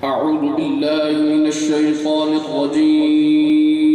أعوذ بالله من الشيطان الرجيم.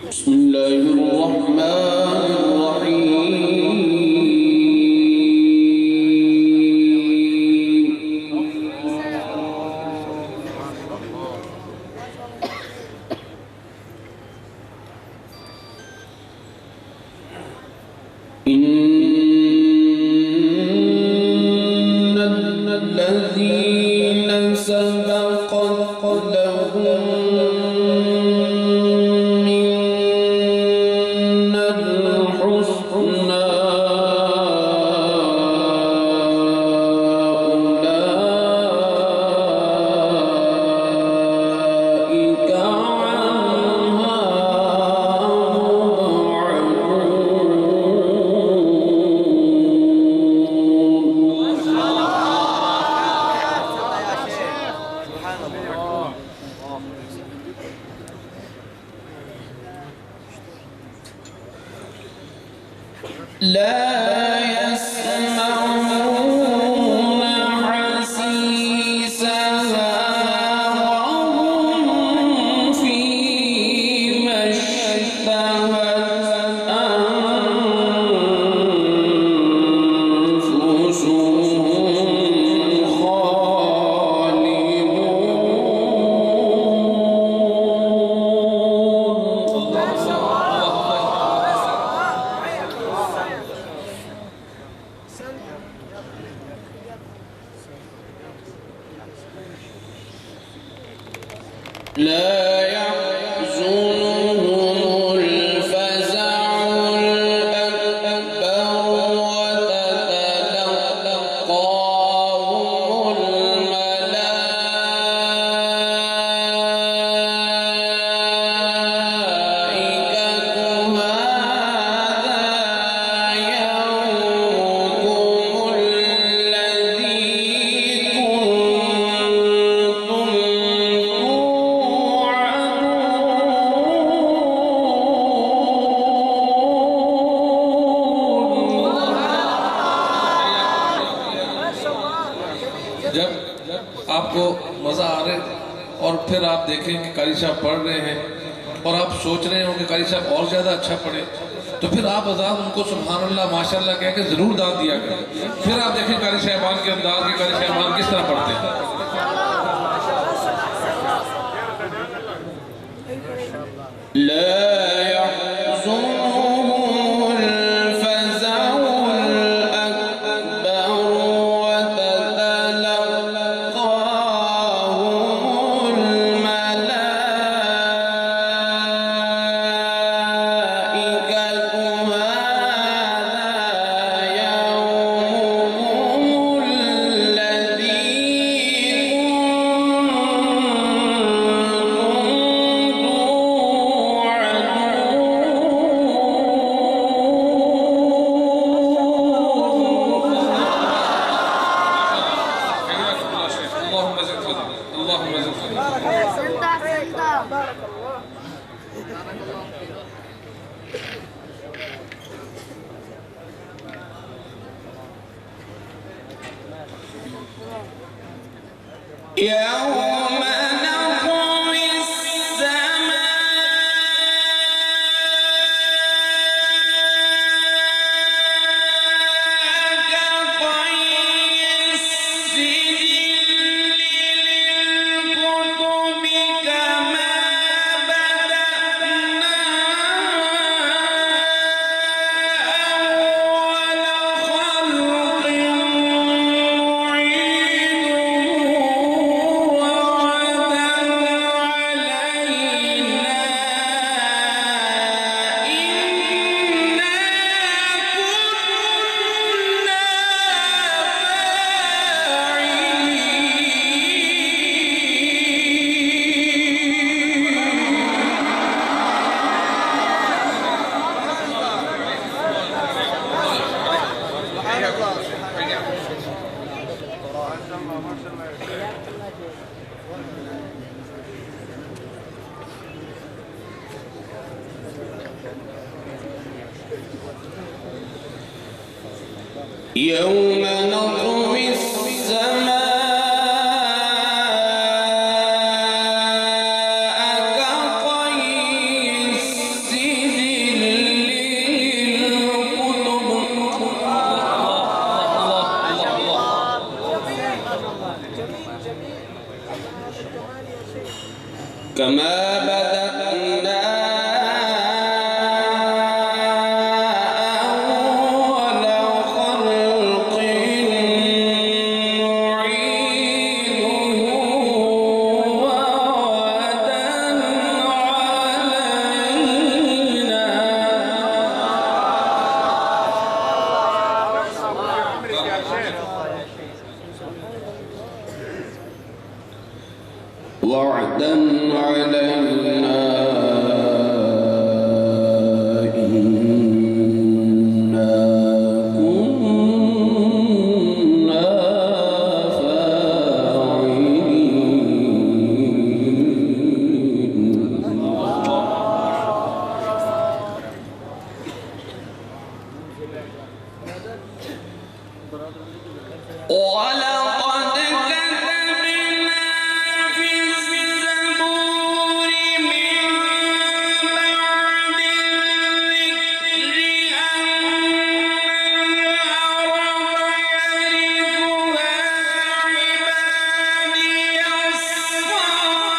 بسم الله الرحمن الرحيم. إن الذين سبقت لهم منا الحسنى أولئك عنها لا يسمعون حسيسها وهم فيما اشتهت أنفسهم لا يحزنهم الفزع الأكبر وتتلقاهم الملائكة هذا يومكم الذي كنتم जब आपको मज़ा आ रहे और फिर आप देखें कि कारी साहब पढ़ रहे हैं और आप सोच रहे हो कि कारी साहब और ज़्यादा अच्छा पढ़े, तो फिर आप आज़ाद उनको सुभान अल्लाह माशाअल्लाह कह के ज़रूर दाद दिया करें। फिर आप देखें कारी साहबान के अंदाज के कारी साहबान किस तरह पढ़ते हैं। لا يحزنهم الفزع الأكبر وتتلقاهم الملائكة هذا يومكم الذي اللهم زد فضلا. بارك الله. يوم نطوي السماء كطي السجل للكتب كما بدأنا أول خلق نعيده يوم نطوي السماء كطي السجل للكتب كما بدأنا أول خلق نعيده وعدا علينا وعدا علينا إنا كنا فاعلين ولقد كتبنا في الزبور من بعد الذكر أن الأرض يرثها عبادي الصالحون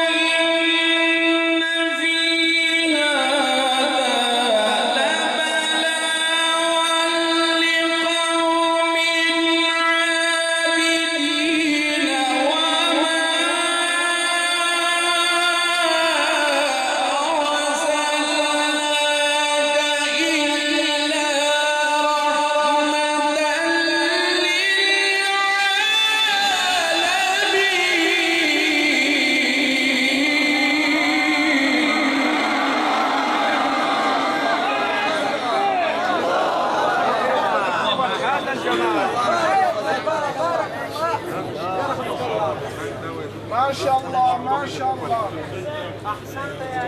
إن في هذا لبلاغا لقوم عابدين وما أرسلناك ما شاء الله ما شاء الله. احسنت يا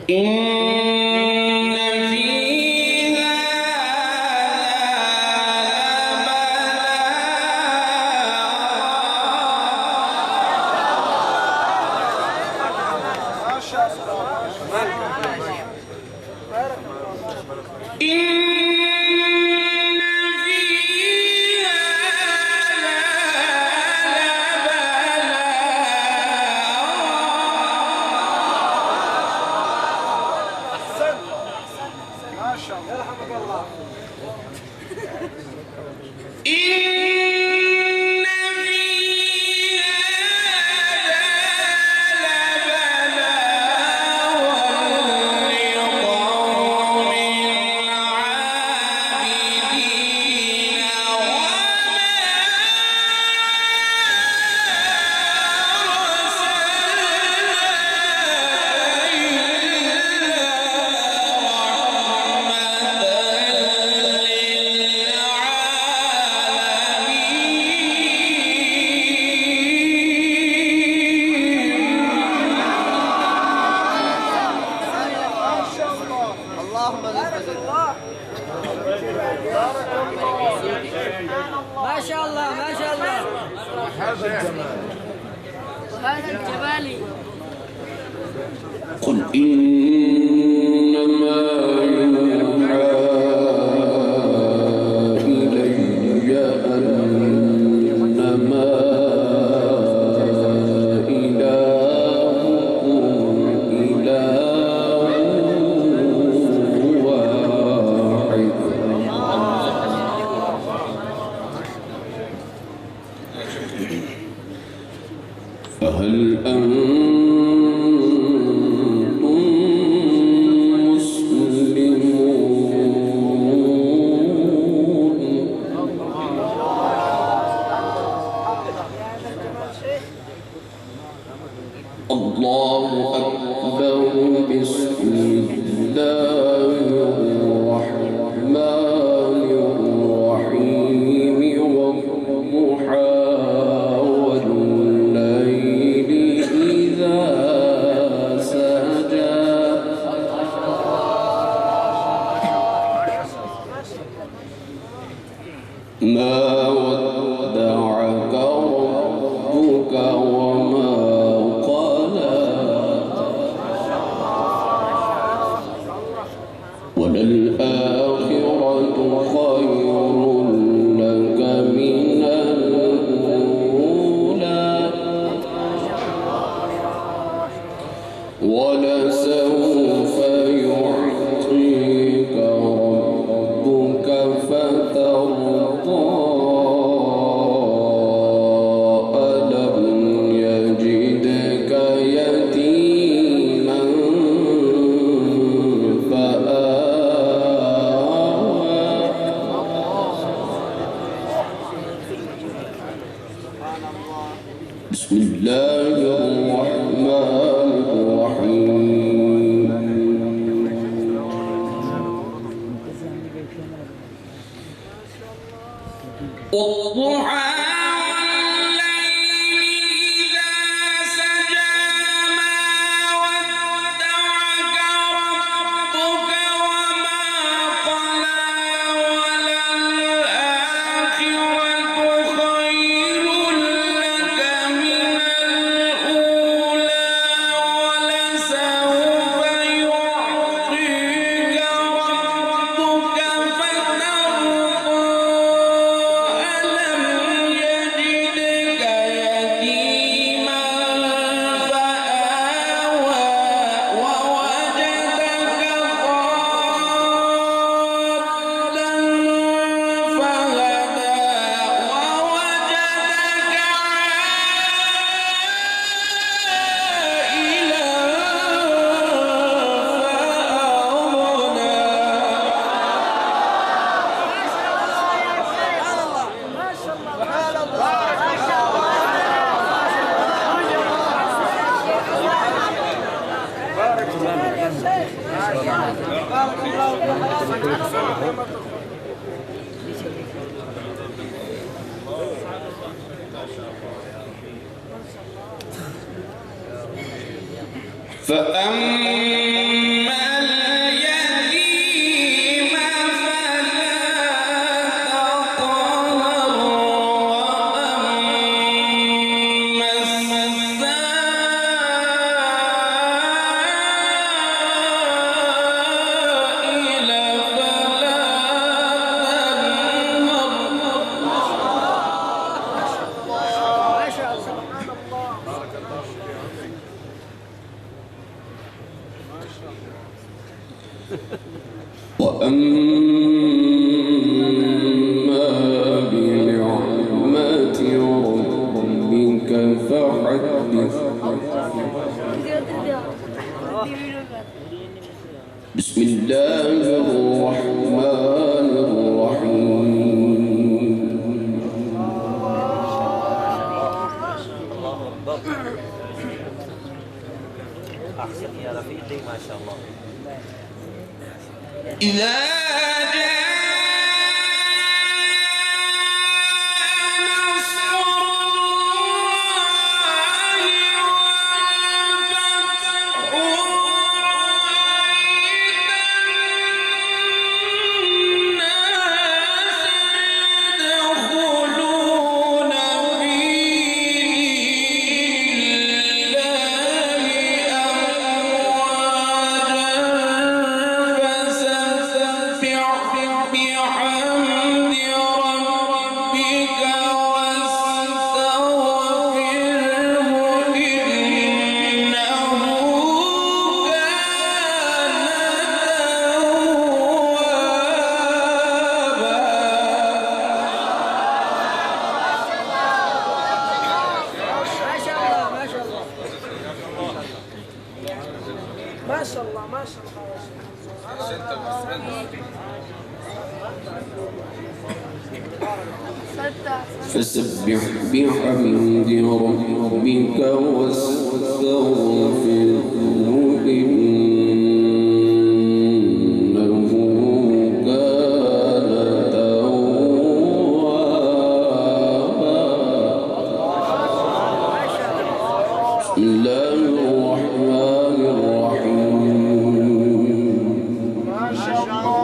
إن في ما شاء الله. ما شاء الله. يرحمك الله. ما شاء الله ما شاء الله. وهذا الجبال قل إنما يوحى إلي أنما إلهكم إله واحد فهل أنتم مسلمون؟ الله أكبر. بسم الله الرحمن الرحيم والضحى والليل ما ودعك ربك وما قلى وللآخرة خير لك من الأولى ولسوف يعطيك ربك فترضى ألم يجدك يتيما بسم الله الرحمن الرحيم والضحى فأما اليتيم فلا تقهر وأما السائل فلا وأما بنعمة ربك فحدث بسم الله الرحمن الرحيم أحسن يا رفيقي ما شاء الله. إذا ما شاء الله ما شاء الله. فسبح بحمد ربك واستغفره إنه كان توابا. بسم الله الرحمن الرحيم. ما شاء الله.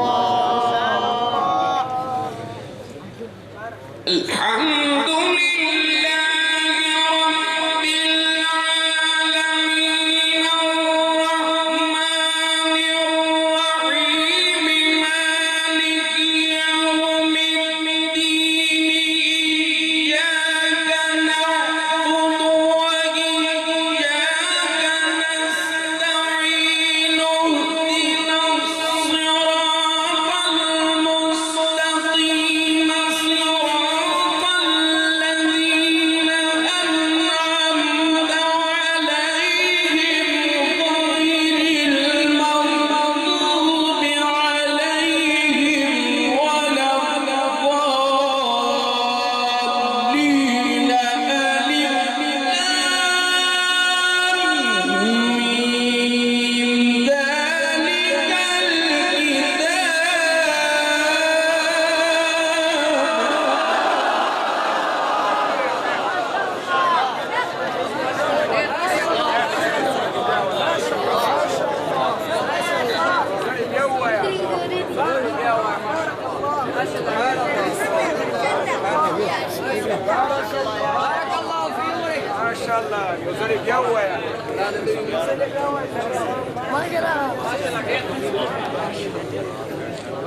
يوزن الجو يعني.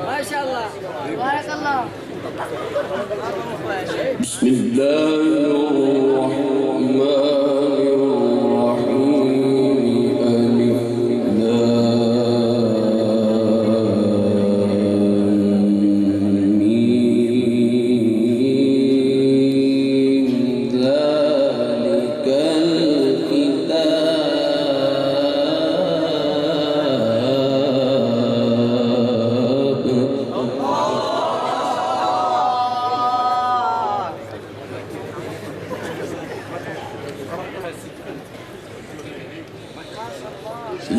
ما شاء الله بارك الله. بسم الله الرحمن الرحيم. ألف لام ميم. ذلك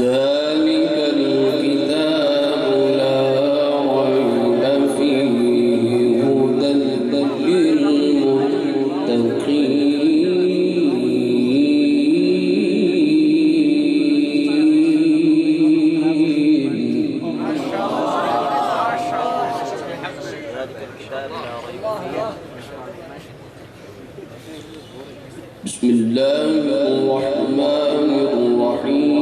ذلك الكتاب لا ريب فيه هدى للمتقين. ذلك الكتاب لا ريب فيه. بسم الله الرحمن الرحيم.